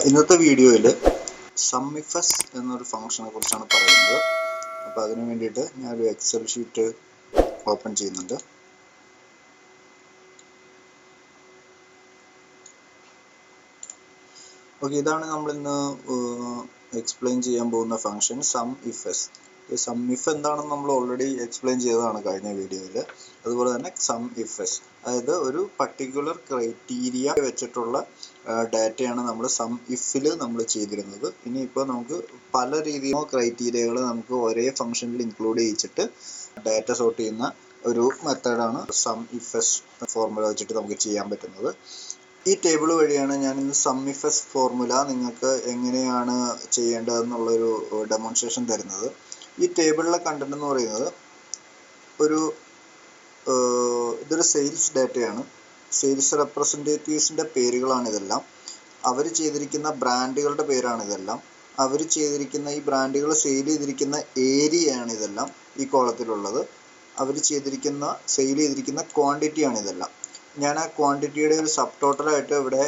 ഇന്നത്തെ വീഡിയോയിൽ SUMIFS എന്നൊരു ഫംഗ്ഷനെ കുറിച്ചാണ് പറയുന്നത്. അപ്പോൾ അതിനു വേണ്ടിയിട്ട് ഞാനൊരു എക്സൽ ഷീറ്റ് ഓപ്പൺ ചെയ്യുന്നുണ്ട്. ഓക്കെ, ഇതാണ് നമ്മളിന്ന് എക്സ്പ്ലെയിൻ ചെയ്യാൻ പോകുന്ന ഫംഗ്ഷൻ SUMIFS. ഈ SUMIF എന്താണെന്ന് നമ്മൾ ഓൾറെഡി എക്സ്പ്ലെയിൻ ചെയ്തതാണ് കഴിഞ്ഞ വീഡിയോയിൽ. അതുപോലെ തന്നെ SUMIFS, അതായത് ഒരു പർട്ടിക്കുലർ ക്രൈറ്റീരിയ വെച്ചിട്ടുള്ള ഡാറ്റയാണ് നമ്മൾ SUMIFൽ നമ്മൾ ചെയ്തിരുന്നത്. ഇനിയിപ്പോൾ നമുക്ക് പല രീതിയിലുള്ള ക്രൈറ്റീരിയകൾ നമുക്ക് ഒരേ ഫംഗ്ഷനിൽ ഇൻക്ലൂഡ് ചെയ്യിച്ചിട്ട് ഡാറ്റ സോർട്ട് ചെയ്യുന്ന ഒരു മെത്തേഡാണ് SUMIFS ഫോർമുല വെച്ചിട്ട് നമുക്ക് ചെയ്യാൻ പറ്റുന്നത്. ഈ ടേബിൾ വഴിയാണ് ഞാൻ ഇന്ന് SUMIFS ഫോർമുല നിങ്ങൾക്ക് എങ്ങനെയാണ് ചെയ്യേണ്ടതെന്നുള്ളൊരു ഡെമോൺസ്ട്രേഷൻ തരുന്നത്. ഈ ടേബിളിലെ കണ്ടന്റ് എന്ന് പറയുന്നത് ഇതൊരു സെയിൽസ് ഡാറ്റയാണ്. സെയിൽസ് റെപ്രസെൻറ്റേറ്റീവ്സിൻ്റെ പേരുകളാണ് ഇതെല്ലാം. അവർ ചെയ്തിരിക്കുന്ന ബ്രാൻഡുകളുടെ പേരാണ് ഇതെല്ലാം. അവർ ചെയ്തിരിക്കുന്ന ഈ ബ്രാൻഡുകൾ സെയിൽ ചെയ്തിരിക്കുന്ന ഏരിയയാണ് ഇതെല്ലാം ഈ കോളത്തിലുള്ളത്. അവർ സെയിൽ ചെയ്തിരിക്കുന്ന ക്വാണ്ടിറ്റിയാണ് ഇതെല്ലാം. ഞാൻ ആ ക്വാണ്ടിറ്റിയുടെ ഒരു സബ് ടോട്ടലായിട്ട് ഇവിടെ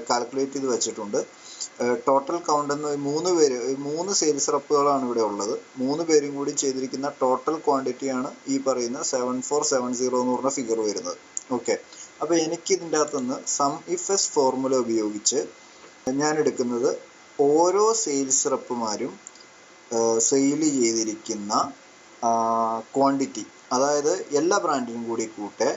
കാൽക്കുലേറ്റ് ചെയ്ത് വെച്ചിട്ടുണ്ട്. ടോട്ടൽ കൗണ്ട് എന്ന് മൂന്ന് സെയിൽസ് റെപ്പുകളാണ് ഇവിടെ ഉള്ളത്. 3 പേരും കൂടി ചെയ്തിരിക്കുന്ന ടോട്ടൽ ക്വാണ്ടിറ്റിയാണ് ഈ പറയുന്ന 7470 എന്ന് പറഞ്ഞ ഫിഗർ വരുന്നത്. ഓക്കെ, അപ്പോൾ എനിക്ക് ഇതിൻ്റെ അകത്തുനിന്ന് SUMIFS ഫോർമുല ഉപയോഗിച്ച് ഞാൻ എടുക്കുന്നത് ഓരോ സെയിൽസ് റെപ്പുമാരും സെയിൽ ചെയ്തിരിക്കുന്ന ക്വാണ്ടിറ്റി, അതായത് എല്ലാ ബ്രാൻഡിനും കൂടി കൂട്ടെ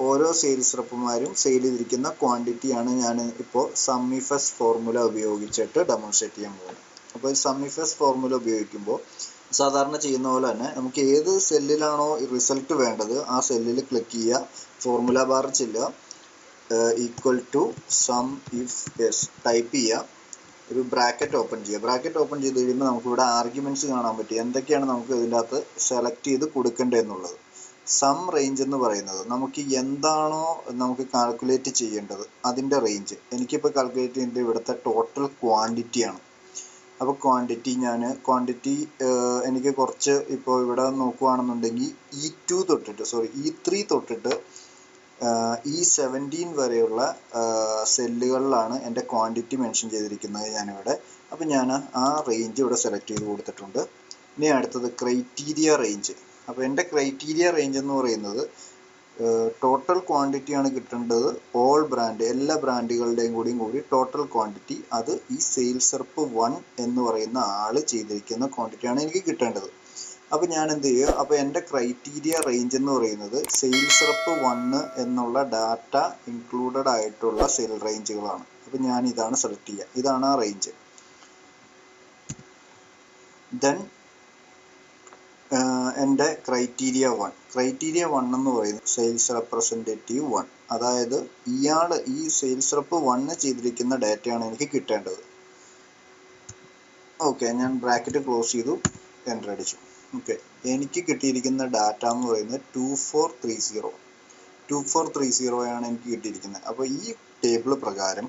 ഓരോ സെയിൽസ് റെപ്പുമാരും സെയിൽ ചെയ്തിരിക്കുന്ന ക്വാണ്ടിറ്റിയാണ് ഞാൻ ഇപ്പോൾ SUMIFS ഫോർമുല ഉപയോഗിച്ചിട്ട് ഡെമോൺസ്ട്രേറ്റ് ചെയ്യാൻ പോകുന്നത്. അപ്പോൾ ഈ SUMIFS ഫോർമുല ഉപയോഗിക്കുമ്പോൾ സാധാരണ ചെയ്യുന്ന പോലെ തന്നെ നമുക്ക് ഏത് സെല്ലിലാണോ റിസൾട്ട് വേണ്ടത് ആ സെല്ലിൽ ക്ലിക്ക് ചെയ്യുക, ഫോർമുല ബാർ ചെല്ലുക, ഈക്വൽ ടു SUMIFS ടൈപ്പ് ചെയ്യുക, ഒരു ബ്രാക്കറ്റ് ഓപ്പൺ ചെയ്യുക. ബ്രാക്കറ്റ് ഓപ്പൺ ചെയ്ത് കഴിയുമ്പോൾ നമുക്കിവിടെ ആർഗ്യുമെൻറ്റ്സ് കാണാൻ പറ്റും, എന്തൊക്കെയാണ് നമുക്ക് ഇതിൻ്റെ അകത്ത് സെലക്ട് ചെയ്ത് കൊടുക്കേണ്ടത് എന്നുള്ളത്. സം റേഞ്ച് എന്ന് പറയുന്നത് നമുക്ക് എന്താണോ നമുക്ക് കാൽക്കുലേറ്റ് ചെയ്യേണ്ടത് അതിൻ്റെ റേഞ്ച്. എനിക്കിപ്പോൾ കാൽക്കുലേറ്റ് ചെയ്യേണ്ടത് ഇവിടുത്തെ ടോട്ടൽ ക്വാണ്ടിറ്റിയാണ്. അപ്പോൾ ക്വാണ്ടിറ്റി എനിക്ക് കുറച്ച് ഇപ്പോൾ ഇവിടെ നോക്കുകയാണെന്നുണ്ടെങ്കിൽ E3 തൊട്ടിട്ട് E17 വരെയുള്ള സെല്ലുകളിലാണ് എൻ്റെ ക്വാണ്ടിറ്റി മെൻഷൻ ചെയ്തിരിക്കുന്നത് ഞാനിവിടെ. അപ്പോൾ ഞാൻ ആ റേഞ്ച് ഇവിടെ സെലക്ട് ചെയ്ത് കൊടുത്തിട്ടുണ്ട്. ഇനി അടുത്തത് ക്രൈറ്റീരിയ റേഞ്ച്. അപ്പോൾ എൻ്റെ ക്രൈറ്റീരിയ റേഞ്ച് എന്ന് പറയുന്നത് ടോട്ടൽ ക്വാണ്ടിറ്റിയാണ് കിട്ടേണ്ടത്. ഓൾ ബ്രാൻഡ്, എല്ലാ ബ്രാൻഡുകളുടെയും കൂടി ടോട്ടൽ ക്വാണ്ടിറ്റി, അത് ഈ സെയിൽസ് റെപ്പ് 1 എന്ന് പറയുന്ന ആൾ ചെയ്തിരിക്കുന്ന ക്വാണ്ടിറ്റിയാണ് എനിക്ക് കിട്ടേണ്ടത്. അപ്പോൾ ഞാൻ എന്ത് ചെയ്യുക, അപ്പോൾ എൻ്റെ ക്രൈറ്റീരിയ റേഞ്ച് എന്ന് പറയുന്നത് സെയിൽസ് റെപ്പ് 1 എന്നുള്ള ഡാറ്റ ഇൻക്ലൂഡഡ് ആയിട്ടുള്ള സെൽ റേഞ്ചുകളാണ്. അപ്പോൾ ഞാൻ ഇതാണ് സെലക്ട് ചെയ്യുക, ഇതാണ് ആ റേഞ്ച്. ദെൻ എൻ്റെ ക്രൈറ്റീരിയ 1 എന്ന് പറയുന്നത് സെയിൽസ് റെപ്രസെൻറ്റേറ്റീവ് 1, അതായത് ഈ സെയിൽസ് റെപ്പ് 1 ചെയ്തിരിക്കുന്ന ഡാറ്റയാണ് എനിക്ക് കിട്ടേണ്ടത്. ഓക്കെ, ഞാൻ ബ്രാക്കറ്റ് ക്ലോസ് ചെയ്തു, എൻ്റർ അടിച്ചു. ഓക്കെ, എനിക്ക് കിട്ടിയിരിക്കുന്ന ഡാറ്റ എന്ന് പറയുന്നത് 2430 ആണ് എനിക്ക് കിട്ടിയിരിക്കുന്നത്. അപ്പോൾ ഈ ടേബിൾ പ്രകാരം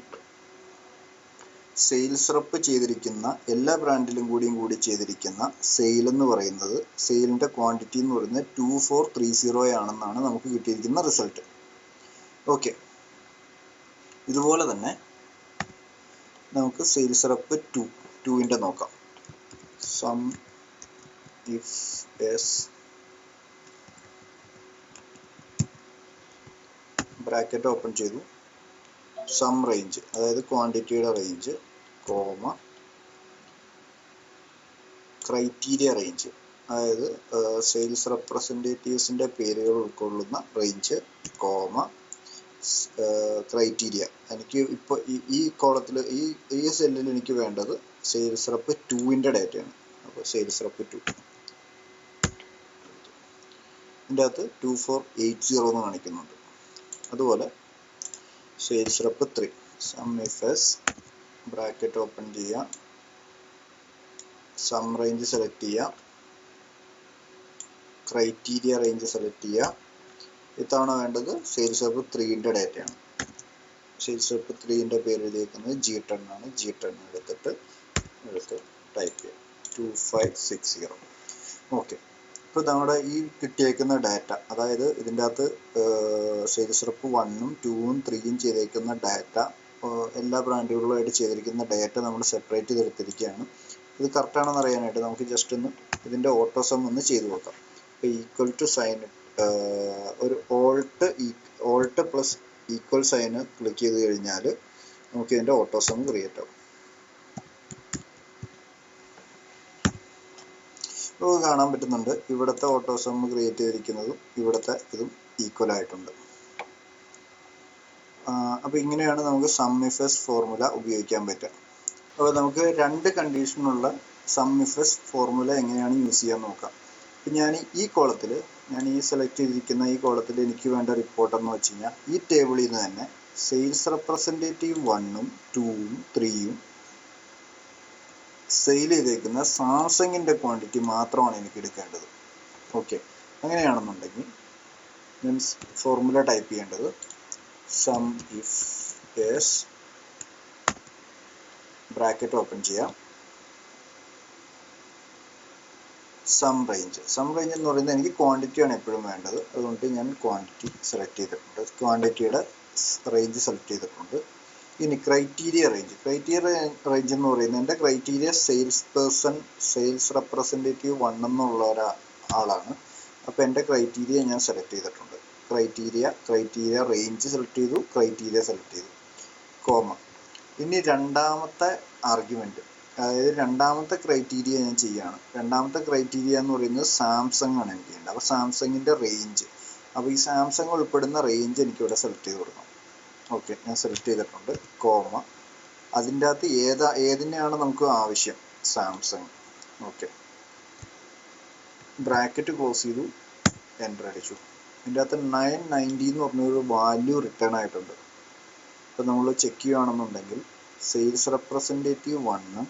സെയിൽസ് റെപ്പ് ചെയ്തിരിക്കുന്ന എല്ലാ ബ്രാൻഡിലും കൂടി ചെയ്തിരിക്കുന്ന സെയിൽ എന്ന് പറയുന്നത്, സെയിലിൻ്റെ ക്വാണ്ടിറ്റി എന്ന് പറയുന്നത് 2430 ആണെന്നാണ് നമുക്ക് കിട്ടിയിരിക്കുന്ന റിസൾട്ട്. ഓക്കെ, ഇതുപോലെ തന്നെ നമുക്ക് സെയിൽസ് റെപ്പ് 2ൻ്റെ നോക്കാം. SUMIFS ബ്രാക്കറ്റ് ഓപ്പൺ ചെയ്തു, സം റേഞ്ച് അതായത് ക്വാണ്ടിറ്റിയുടെ റേഞ്ച്, കോമ ക്രൈറ്റീരിയ റേഞ്ച് അതായത് സെയിൽസ് റെപ്രസെൻറ്റേറ്റീവ്സിൻ്റെ പേരുകൾ ഉൾക്കൊള്ളുന്ന റേഞ്ച്, കോമ ക്രൈറ്റീരിയ. എനിക്ക് ഇപ്പോൾ ഈ കോളത്തിൽ ഈ സെല്ലിൽ എനിക്ക് വേണ്ടത് സെയിൽസ് റെപ്പ് 2ൻ്റെ ഡാറ്റയാണ്. അപ്പോൾ സെയിൽസ് റെപ്പ് 2, ഇതിൻ്റെ അകത്ത് 2480 എന്ന് കാണിക്കുന്നുണ്ട്. അതുപോലെ sales rep 3, SUMIFS bracket open ചെയ്യുക, സം റേഞ്ച് സെലക്ട് ചെയ്യുക, ക്രൈറ്റീരിയ റേഞ്ച് സെലക്ട് ചെയ്യുക. ഇത്തവണ വേണ്ടത് സെയിൽസ് റെപ്പ് 3ൻ്റെ ഡാറ്റയാണ്. സെയിൽസ് റെപ്പ് 3ൻ്റെ പേര് എഴുതിയിരിക്കുന്നത് G10 ആണ്. G10 എടുത്ത് ടൈപ്പ് ചെയ്യുക, 2560. ഓക്കെ, ഇപ്പോൾ നമ്മുടെ ഈ കിട്ടിയേക്കുന്ന ഡാറ്റ, അതായത് ഇതിൻ്റെ അകത്ത് സെയിൽസ് റെപ്പ് 1ഉം 2ഉം 3ഉം ചെയ്തേക്കുന്ന ഡാറ്റ എല്ലാ ബ്രാൻഡുകളുമായിട്ട് ചെയ്തിരിക്കുന്ന ഡേറ്റ നമ്മൾ സെപ്പറേറ്റ് ചെയ്തെടുത്തിരിക്കുകയാണ്. ഇത് കറക്റ്റാണെന്ന് അറിയാനായിട്ട് നമുക്ക് ജസ്റ്റ് ഒന്ന് ഇതിൻ്റെ ഓട്ടോസം ഒന്ന് ചെയ്ത് നോക്കാം. ഇപ്പോൾ ഈക്വൽ ടു സൈൻ ഒരു ഓൾട്ട് പ്ലസ് ഈക്വൽ സൈന് ക്ലിക്ക് ചെയ്ത് കഴിഞ്ഞാൽ നമുക്ക് ഇതിൻ്റെ ഓട്ടോസം ക്രിയേറ്റ് ആവും. ഇപ്പോൾ കാണാൻ പറ്റുന്നുണ്ട് ഇവിടുത്തെ ഓട്ടോസം ക്രിയേറ്റ് ചെയ്തിരിക്കുന്നതും ഇവിടുത്തെ ഇതും ഈക്വൽ ആയിട്ടുണ്ട്. അപ്പോൾ ഇങ്ങനെയാണ് നമുക്ക് SUMIFS ഫോർമുല ഉപയോഗിക്കാൻ പറ്റുക. അപ്പോൾ നമുക്ക് രണ്ട് കണ്ടീഷനുള്ള SUMIFS ഫോർമുല എങ്ങനെയാണ് യൂസ് ചെയ്യാൻ നോക്കാം. ഇപ്പം ഞാൻ ഈ സെലക്ട് ചെയ്തിരിക്കുന്ന ഈ കോളത്തിൽ എനിക്ക് വേണ്ട റിപ്പോർട്ട് എന്ന് വെച്ച് കഴിഞ്ഞാൽ ഈ ടേബിളിൽ നിന്ന് തന്നെ സെയിൽസ് റെപ്രസെൻറ്റേറ്റീവ് 1ഉം 2ഉം 3ഉം സെയിൽ ചെയ്തേക്കുന്ന സാംസങ്ങിൻ്റെ ക്വാണ്ടിറ്റി മാത്രമാണ് എനിക്ക് എടുക്കേണ്ടത്. ഓക്കെ, അങ്ങനെയാണെന്നുണ്ടെങ്കിൽ മീൻസ് ഫോർമുല ടൈപ്പ് ചെയ്യേണ്ടത് SUMIFS ബ്രാക്കറ്റ് ഓപ്പൺ ചെയ്യാം, സം റേഞ്ച് എന്ന് പറയുന്നത് എനിക്ക് ക്വാണ്ടിറ്റിയാണ് എപ്പോഴും വേണ്ടത്. അതുകൊണ്ട് ഞാൻ ക്വാണ്ടിറ്റി സെലക്ട് ചെയ്തിട്ടുണ്ട്, ക്വാണ്ടിറ്റിയുടെ റേഞ്ച് സെലക്ട് ചെയ്തിട്ടുണ്ട്. ഇനി ക്രൈറ്റീരിയ റേഞ്ച് എന്ന് പറയുന്നത് എൻ്റെ ക്രൈറ്റീരിയ സെയിൽസ് റെപ്രസെൻറ്റേറ്റീവ് 1 എന്നുള്ള ഒരാളാണ്. അപ്പോൾ എൻ്റെ ക്രൈറ്റീരിയ ഞാൻ സെലക്ട് ചെയ്തിട്ടുണ്ട്. ക്രൈറ്റീരിയ റേഞ്ച് സെലക്ട് ചെയ്തു, ക്രൈറ്റീരിയ സെലക്ട് ചെയ്തു, കോമ. ഇനി രണ്ടാമത്തെ ആർഗ്യുമെൻറ്റ്, അതായത് രണ്ടാമത്തെ ക്രൈറ്റീരിയ ഞാൻ ചെയ്യുകയാണ്. രണ്ടാമത്തെ ക്രൈറ്റീരിയ എന്ന് പറയുന്നത് സാംസങ് ആണ് എനിക്ക് ചെയ്യേണ്ടത്. അപ്പോൾ സാംസങ്ങിൻ്റെ റേഞ്ച്, അപ്പോൾ ഈ സാംസങ് ഉൾപ്പെടുന്ന റേഞ്ച് എനിക്കിവിടെ സെലക്ട് ചെയ്ത് കൊടുക്കണം. ഓക്കെ, ഞാൻ സെലക്ട് ചെയ്തിട്ടുണ്ട്, കോമ. അതിൻ്റെ അകത്ത് ഏതിനെയാണ് നമുക്ക് ആവശ്യം, സാംസങ്. ഓക്കെ, ബ്രാക്കറ്റ് ക്ലോസ് ചെയ്തു, എൻ്റർ അടിച്ചു. ഇതിൻ്റെ അകത്ത് 990 എന്ന് പറഞ്ഞൊരു വാല്യൂ റിട്ടേൺ ആയിട്ടുണ്ട്. അപ്പോൾ നമ്മൾ ചെക്ക് ചെയ്യുകയാണെന്നുണ്ടെങ്കിൽ sales representative 1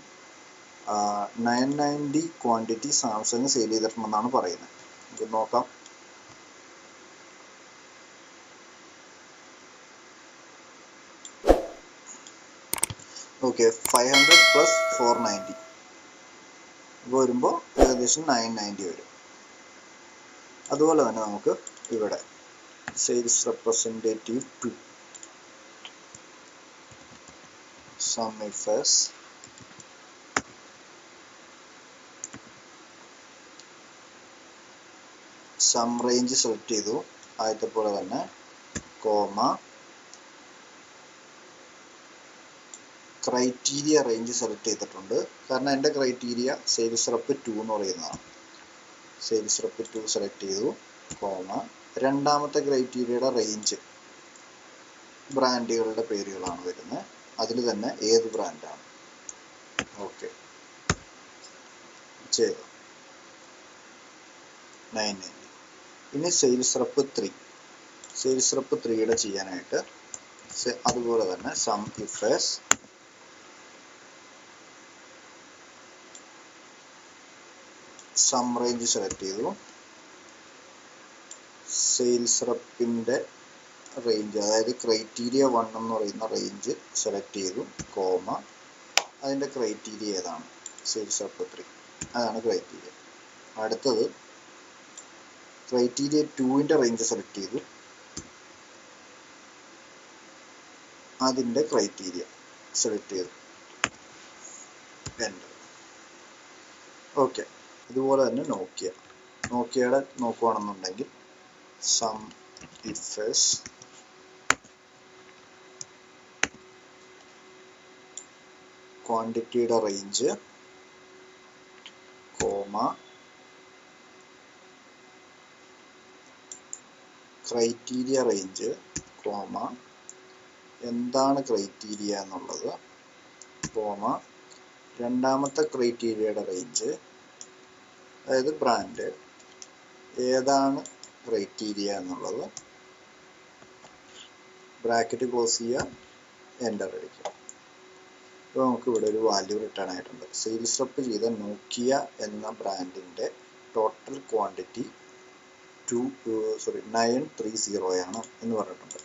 990 quantity Samsung sale ചെയ്തിട്ടുണ്ടെന്നാണ് പറയുന്നത്. നമുക്ക് നോക്കാം. ഓക്കെ, 500 പ്ലസ് 490 വരുമ്പോൾ ഏകദേശം 990 വരും. അതുപോലെ തന്നെ നമുക്ക് ഇവിടെ sales representative 2 SUMIFS sum range select ചെയ്തു, ആദ്യത്തെ പോലെ തന്നെ കോമ, ക്രൈറ്റീരിയ റേഞ്ച് സെലക്ട് ചെയ്തിട്ടുണ്ട്. കാരണം എൻ്റെ ക്രൈറ്റീരിയ സെയിൽസ് റെപ്പ് 2 എന്ന് പറയുന്നതാണ്. സെയിൽസ് റെപ്പ് 2 സെലക്ട് ചെയ്തു, കോമ. രണ്ടാമത്തെ ക്രൈറ്റീരിയയുടെ റേഞ്ച് ബ്രാൻഡുകളുടെ പേരുകളാണ് വരുന്നത്, അതിൽ തന്നെ ഏത് ബ്രാൻഡാണ്. ഓക്കെ, ചെയ്തു, 990. ഇനി സെയിൽസ് റെപ്പ് 3യുടെ ചെയ്യാനായിട്ട് അതുപോലെ തന്നെ SUMIFS സം റേഞ്ച് സെലക്ട് ചെയ്തു, സെയിൽസ് റെപ്പിൻ്റെ റേഞ്ച്, അതായത് ക്രൈറ്റീരിയ 1 എന്ന് പറയുന്ന റേഞ്ച് സെലക്ട് ചെയ്തു, കോമ. അതിൻ്റെ ക്രൈറ്റീരിയ ഏതാണ്, സെയിൽസ് റെപ്പ് 3, അതാണ് ക്രൈറ്റീരിയ. അടുത്തത് ക്രൈറ്റീരിയ 2ൻ്റെ റേഞ്ച് സെലക്ട് ചെയ്തു, അതിൻ്റെ ക്രൈറ്റീരിയ സെലക്ട് ചെയ്തു, എൻ്റർ. ഓക്കെ, ഇതുപോലെ തന്നെ നോക്കിയയുടെ നോക്കുകയാണെന്നുണ്ടെങ്കിൽ SUMIFS ക്വാണ്ടിറ്റിയുടെ range, comma, criteria range, comma. എന്താണ് ക്രൈറ്റീരിയ എന്നുള്ളത്, കോമ. രണ്ടാമത്തെ ക്രൈറ്റീരിയയുടെ റേഞ്ച്, അതായത് ബ്രാൻഡ് ഏതാണ് ക്രൈറ്റീരിയ എന്നുള്ളത്, ബ്രാക്കറ്റ് ക്ലോസ് ചെയ്യുക, എൻ്റർ അടിക്കുക. അപ്പോൾ നമുക്ക് ഇവിടെ ഒരു വാല്യൂ റിട്ടേൺ ആയിട്ടുണ്ട്. സെയിൽസ് റെപ്പ് ചെയ്ത നോക്കിയ എന്ന ബ്രാൻഡിൻ്റെ ടോട്ടൽ ക്വാണ്ടിറ്റി 930 ആണ് എന്ന് പറഞ്ഞിട്ടുണ്ട്.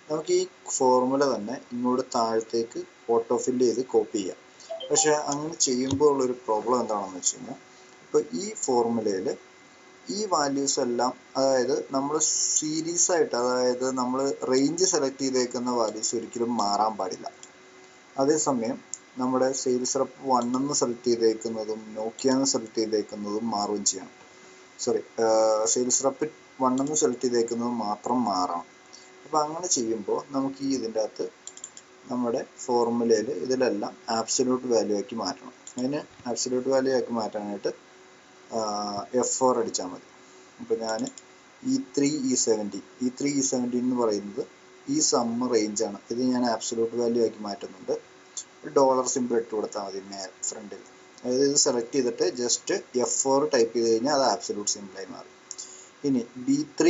നമുക്ക് ഈ ഫോർമുല തന്നെ ഇങ്ങോട്ട് താഴത്തേക്ക് ഓട്ടോ ഫില്ല് ചെയ്ത് കോപ്പി ചെയ്യാം. പക്ഷെ അങ്ങനെ ചെയ്യുമ്പോൾ ഉള്ളൊരു പ്രോബ്ലം എന്താണെന്ന് വെച്ച് കഴിഞ്ഞാൽ, ഇപ്പോൾ ഈ ഫോർമുലയിൽ ഈ വാല്യൂസ് എല്ലാം, അതായത് നമ്മൾ സീരീസ് ആയിട്ട്, അതായത് നമ്മൾ റേഞ്ച് സെലക്ട് ചെയ്തേക്കുന്ന വാല്യൂസ് ഒരിക്കലും മാറാൻ പാടില്ല. അതേസമയം നമ്മുടെ സെയിൽസ് റെപ്പ് 1 എന്ന് സെലക്ട് ചെയ്തേക്കുന്നതും നോക്കിയ എന്ന് സെലക്ട് ചെയ്തേക്കുന്നതും മാറുകയും ചെയ്യണം. സെയിൽസ് റെപ്പ് 1 എന്ന് സെലക്ട് ചെയ്തേക്കുന്നത് മാത്രം മാറണം. അപ്പോൾ അങ്ങനെ ചെയ്യുമ്പോൾ നമുക്ക് ഇതിൻ്റെ അകത്ത് നമ്മുടെ ഫോർമുലയിൽ ഇതിലെല്ലാം ആബ്സല്യൂട്ട് വാല്യൂ ആക്കി മാറ്റണം. അതിന് ആബ്സല്യൂട്ട് വാല്യൂ ആക്കി മാറ്റാനായിട്ട് F4 അടിച്ചാൽ മതി. അപ്പോൾ ഞാൻ E3 E70 എന്ന് പറയുന്നത് ഈ സം റേഞ്ചാണ്. ഇത് ഞാൻ ആബ്സല്യൂട്ട് വാല്യൂ ആക്കി മാറ്റുന്നുണ്ട്. ഡോളർ സിമ്പിൾ ഇട്ട് കൊടുത്താൽ മതി ഫ്രണ്ടിൽ. അതായത് ഇത് സെലക്ട് ചെയ്തിട്ട് ജസ്റ്റ് F4 ടൈപ്പ് ചെയ്ത് കഴിഞ്ഞാൽ അത് ആബ്സല്യൂട്ട് സിമ്പിളായി മാറും. ഇനി B3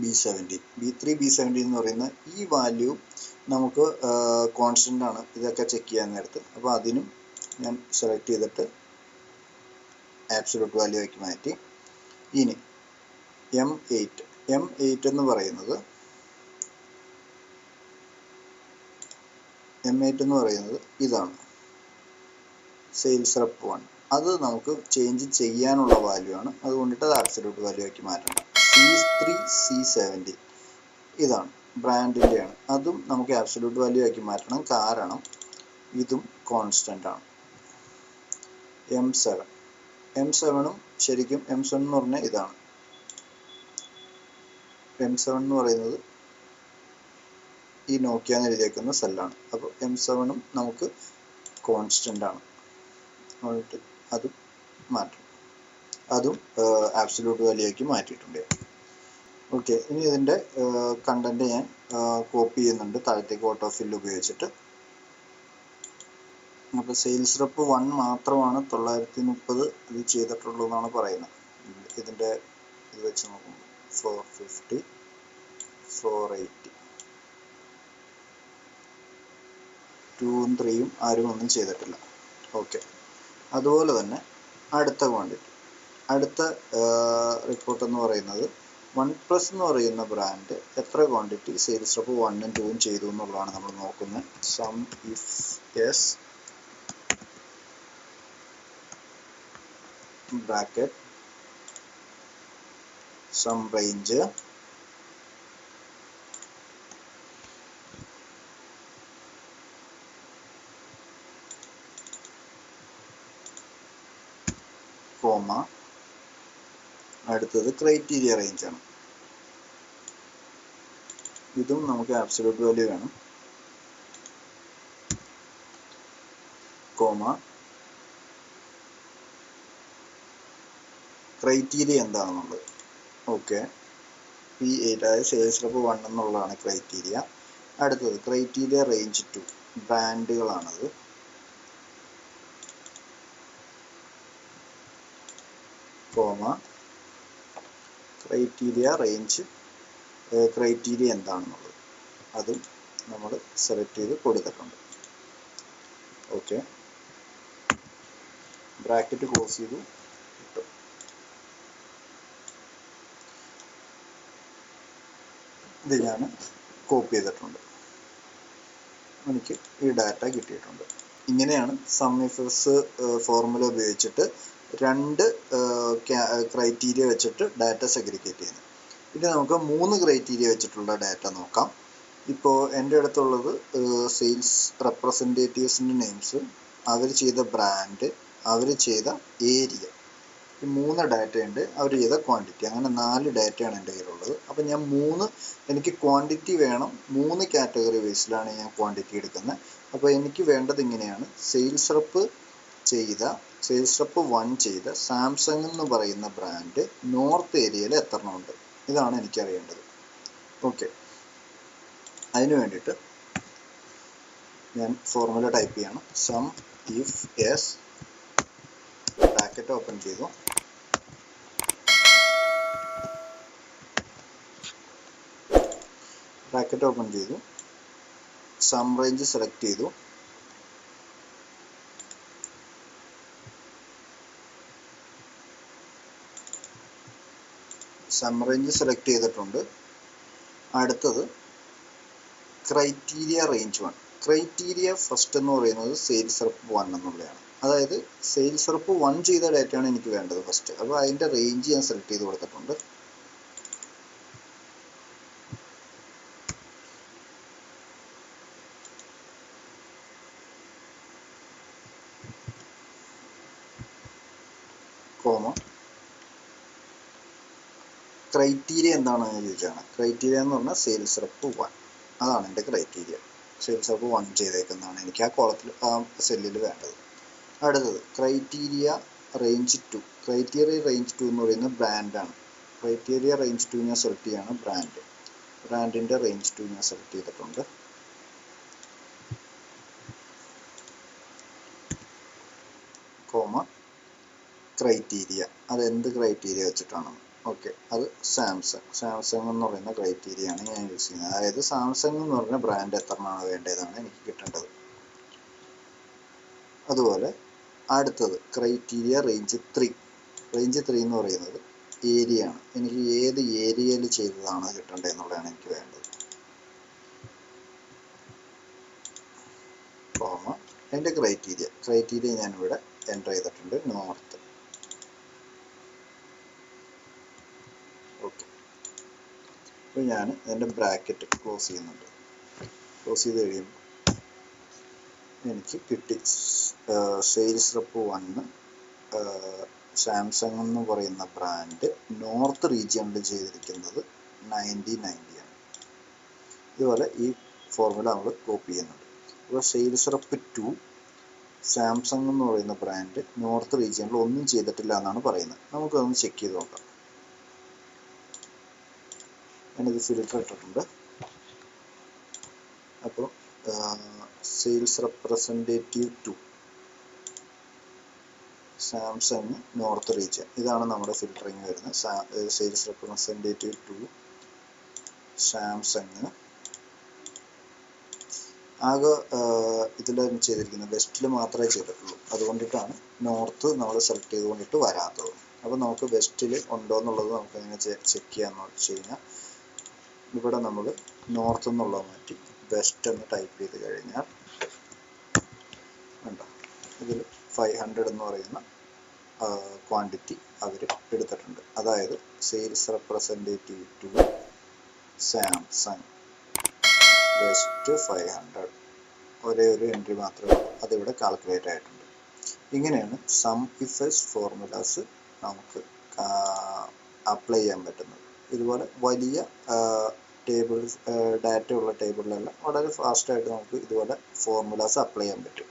B70 എന്ന് പറയുന്ന ഈ വാല്യൂ നമുക്ക് കോൺസ്റ്റൻ്റ് ആണ്. ഇതൊക്കെ ചെക്ക് ചെയ്യാൻ നേരത്ത്. അപ്പോൾ അതിനും ഞാൻ സെലക്ട് ചെയ്തിട്ട് ആബ്സല്യൂട്ട് വാല്യൂ ആക്കി മാറ്റി. ഇനി M8 എന്ന് പറയുന്നത് ഇതാണ് സെയിൽസ് റെപ്പ് 1. അത് നമുക്ക് ചേഞ്ച് ചെയ്യാനുള്ള വാല്യൂ ആണ്. അതുകൊണ്ടിട്ട് അത് ആബ്സല്യൂട്ട് വാല്യൂ ആക്കി മാറ്റണം. C3 C70 ഇതാണ് ബ്രാൻഡിൻ്റെയാണ്. അതും നമുക്ക് ആബ്സല്യൂട്ട് വാല്യൂ ആക്കി മാറ്റണം, കാരണം ഇതും കോൺസ്റ്റൻ്റ് ആണ്. M7 ശരിക്കും M7 എന്ന് പറഞ്ഞാൽ ഇതാണ്. M7 എന്ന് പറയുന്നത് ഈ നോക്കിയ എന്ന് എഴുതിയേക്കുന്ന സെല്ലാണ്. അപ്പോൾ M7 നമുക്ക് കോൺസ്റ്റൻ്റ് ആണ്. അതും മാറ്റണം. അതും ആബ്സല്യൂട്ട് വാല്യൂ ആക്കി മാറ്റിയിട്ടുണ്ട്. ഓക്കെ, ഇനി ഇതിൻ്റെ കണ്ടന്റ് ഞാൻ കോപ്പി ചെയ്യുന്നുണ്ട് താഴത്തേക്ക് ഓട്ടോ ഫില്ല് ഉപയോഗിച്ചിട്ട്. അപ്പോൾ സെയിൽസ് റെപ്പ് 1 മാത്രമാണ് 930 ഇത് ചെയ്തിട്ടുള്ളൂ എന്നാണ് പറയുന്നത്. ഇതിൻ്റെ ഇത് വെച്ച് നോക്കുമ്പോൾ 450 480 2ഉം 3ഉം ആരും ഒന്നും ചെയ്തിട്ടില്ല. ഓക്കെ, അതുപോലെ തന്നെ അടുത്ത ക്വാണ്ടിറ്റി, അടുത്ത റിപ്പോർട്ട് എന്ന് പറയുന്നത് OnePlus എന്ന് പറയുന്ന ബ്രാൻഡ് എത്ര ക്വാണ്ടിറ്റി സെയിൽസ് റെപ്പ് 1ഉം 2ഉം ചെയ്തു എന്നുള്ളതാണ് നമ്മൾ നോക്കുന്നത്. SUMIFS bracket sum range comma, അടുത്തത് ക്രൈറ്റീരിയ റേഞ്ച് ആണ്. ഇതും നമുക്ക് ആബ്സല്യൂട്ട് വാല്യൂ വേണം. കോമ, ക്രൈറ്റീരിയ എന്താണെന്നുള്ളത്. ഓക്കെ, P8 അതായത് സെയിൽസ് റെപ്പ് 1 എന്നുള്ളതാണ് ക്രൈറ്റീരിയ. അടുത്തത് ക്രൈറ്റീരിയ റേഞ്ച് 2 ബ്രാൻഡുകളാണത്. കോമ, ക്രൈറ്റീരിയ റേഞ്ച് ക്രൈറ്റീരിയ എന്താണെന്നുള്ളത് അതും നമ്മൾ സെലക്ട് ചെയ്ത് കൊടുത്തിട്ടുണ്ട്. ഓക്കെ, ബ്രാക്കറ്റ് ക്ലോസ് ചെയ്തു കിട്ടും. ഇത് ഞാൻ കോപ്പി ചെയ്തിട്ടുണ്ട്. എനിക്ക് ഈ ഡാറ്റ കിട്ടിയിട്ടുണ്ട്. ഇങ്ങനെയാണ് SUMIFS ഫോർമുല ഉപയോഗിച്ചിട്ട് 2 ക്രൈറ്റീരിയ വെച്ചിട്ട് ഡാറ്റ സെഗ്രിഗേറ്റ് ചെയ്യുന്നത്. ഇനി നമുക്ക് 3 ക്രൈറ്റീരിയ വെച്ചിട്ടുള്ള ഡാറ്റ നോക്കാം. ഇപ്പോൾ എൻ്റെ അടുത്തുള്ളത് സെയിൽസ് റെപ്രസെൻറ്റേറ്റീവ്സിൻ്റെ നെയിംസ്, അവർ ചെയ്ത ബ്രാൻഡ്, അവർ ചെയ്ത ഏരിയ, ഈ 3 ഡാറ്റയുണ്ട്. അവർ ചെയ്ത ക്വാണ്ടിറ്റി, അങ്ങനെ 4 ഡാറ്റയാണ് എൻ്റെ കയ്യിലുള്ളത്. അപ്പം ഞാൻ എനിക്ക് ക്വാണ്ടിറ്റി വേണം. 3 കാറ്റഗറി ബേസിലാണ് ഞാൻ ക്വാണ്ടിറ്റി എടുക്കുന്നത്. അപ്പോൾ എനിക്ക് വേണ്ടത് ഇങ്ങനെയാണ്. സെയിൽസ് റെപ്പ് 1 ചെയ്ത സാംസങ് എന്ന് പറയുന്ന ബ്രാൻഡ് നോർത്ത് ഏരിയയിൽ എത്രണ്ണം ഉണ്ട്, ഇതാണ് എനിക്കറിയേണ്ടത്. ഓക്കെ, അതിന് വേണ്ടിയിട്ട് ഞാൻ ഫോർമുല ടൈപ്പ് ചെയ്യണം. SUMIFS ബ്രാക്കറ്റ് ഓപ്പൺ ചെയ്തു. സം റേഞ്ച് സെലക്ട് ചെയ്തു. സം റേഞ്ച് സെലക്ട് ചെയ്തിട്ടുണ്ട്. അടുത്തത് ക്രൈറ്റീരിയ റേഞ്ച് 1. ക്രൈറ്റീരിയ ഫസ്റ്റ് എന്ന് പറയുന്നത് സെയിൽസ് റെപ്പ് 1 എന്നുള്ളതാണ്. അതായത് സെയിൽസ് റെപ്പ് 1 ചെയ്ത ഡാറ്റയാണ് എനിക്ക് വേണ്ടത് ഫസ്റ്റ്. അപ്പോൾ അതിൻ്റെ റേഞ്ച് ഞാൻ സെലക്ട് ചെയ്ത് കൊടുത്തിട്ടുണ്ട്. കോമ ക്രൈറ്റീരിയ എന്താണെന്ന് ചോദിച്ചാണ്. ക്രൈറ്റീരിയ എന്ന് പറഞ്ഞാൽ സെയിൽസ് റെപ്പ് 1, അതാണ് എൻ്റെ ക്രൈറ്റീരിയ. സെയിൽസ് റെപ്പ് 1 ചെയ്തേക്കുന്നതാണ് എനിക്ക് ആ കോളത്തിൽ ആ സെല്ലിൽ വേണ്ടത്. അടുത്തത് ക്രൈറ്റീരിയ റേഞ്ച് 2. ക്രൈറ്റീരിയ റേഞ്ച് 2 എന്ന് പറയുന്നത് ബ്രാൻഡാണ്. ക്രൈറ്റീരിയ റേഞ്ച് 2 ഞാൻ സെലക്ട് ചെയ്യാണ് ബ്രാൻഡിൻ്റെ റേഞ്ച് 2 ഞാൻ സെലക്ട് ചെയ്തിട്ടുണ്ട്. കോമ ക്രൈറ്റീരിയ, അതെന്ത് ക്രൈറ്റീരിയ വെച്ചിട്ടാണ്? ഓക്കെ, അത് സാംസങ് എന്ന് പറയുന്ന ക്രൈറ്റീരിയ ആണ് ഞാൻ യൂസ് ചെയ്യുന്നത്. അതായത് സാംസങ് എന്ന് പറഞ്ഞ ബ്രാൻഡ് എത്രണ്ണമാണ് വേണ്ടതാണ് എനിക്ക് കിട്ടേണ്ടത്. അതുപോലെ അടുത്തത് ക്രൈറ്റീരിയ റേഞ്ച് 3. റേഞ്ച് 3 എന്ന് പറയുന്നത് ഏരിയ ആണ്. എനിക്ക് ഏത് ഏരിയയിൽ ചെയ്തതാണ് കിട്ടേണ്ടത് എന്നുള്ളതാണ് എനിക്ക് വേണ്ടത്. കോമ എൻ്റെ ക്രൈറ്റീരിയ ഞാനിവിടെ എൻ്റർ ചെയ്തിട്ടുണ്ട്, നോർത്ത്. ഓക്കെ, അപ്പോൾ ഞാൻ എൻ്റെ ബ്രാക്കറ്റ് ക്ലോസ് ചെയ്യുന്നുണ്ട്. ക്ലോസ് ചെയ്ത് കഴിയുമ്പോൾ എനിക്ക് കിട്ടി സെയിൽസ് റെപ്പ് 1 സാംസങ് എന്ന് പറയുന്ന ബ്രാൻഡ് നോർത്ത് റീജിയണിൽ ചെയ്തിരിക്കുന്നത് 90 ആണ്. ഇതുപോലെ ഈ ഫോർമുല നമ്മൾ കോപ്പി ചെയ്യുന്നുണ്ട്. അപ്പോൾ സെയിൽസ് റെപ്പ് 2 സാംസങ് എന്ന് പറയുന്ന ബ്രാൻഡ് നോർത്ത് റീജിയണിൽ ഒന്നും ചെയ്തിട്ടില്ല എന്നാണ് പറയുന്നത്. നമുക്കതൊന്ന് ചെക്ക് ചെയ്ത് നോക്കാം. ഞാനിത് ഫിൽറ്റർ ഇട്ടിട്ടുണ്ട്. അപ്പോൾ sales representative 2 Samsung north region, ഇതാണ് നമ്മുടെ ഫിൽറ്ററിങ് വരുന്നത്. Sales representative 2 Samsung. ആകെ ഇതിലാണ് ചെയ്തിരിക്കുന്നത്, വെസ്റ്റിൽ മാത്രമേ ചെയ്തിട്ടുള്ളൂ. അതുകൊണ്ടിട്ടാണ് നോർത്ത് നമ്മൾ സെലക്ട് ചെയ്തുകൊണ്ടിട്ട് വരാത്തത്. അപ്പോൾ നമുക്ക് വെസ്റ്റിൽ ഉണ്ടോ എന്നുള്ളത് നമുക്ക് എങ്ങനെ ചെക്ക് ചെയ്യാമെന്ന് വെച്ച് കഴിഞ്ഞാൽ, ഇവിടെ നമ്മൾ നോർത്ത് എന്നുള്ളത് മാറ്റി വെസ്റ്റ് എന്ന് ടൈപ്പ് ചെയ്ത് കഴിഞ്ഞാൽ ഉണ്ടോ, ഇതിൽ 500 എന്ന് പറയുന്ന ക്വാണ്ടിറ്റി അവർ എടുത്തിട്ടുണ്ട്. അതായത് സെയിൽസ് റെപ്രസെൻറ്റേറ്റീവ് 2 സാംസങ് വെസ്റ്റ് 500, ഒരേ ഒരു എൻട്രി മാത്രമേ ഉള്ളൂ, അതിവിടെ കാൽക്കുലേറ്റ് ആയിട്ടുണ്ട്. ഇങ്ങനെയാണ് SUMIFS ഫോർമുലാസ് നമുക്ക് അപ്ലൈ ചെയ്യാൻ പറ്റുന്നത്. ഇതുപോലെ വലിയ ഡാറ്റ ഉള്ള ടേബിളിലെല്ലാം വളരെ ഫാസ്റ്റായിട്ട് നമുക്ക് ഇതുപോലെ ഫോർമുലാസ് അപ്ലൈ ചെയ്യാൻ പറ്റും.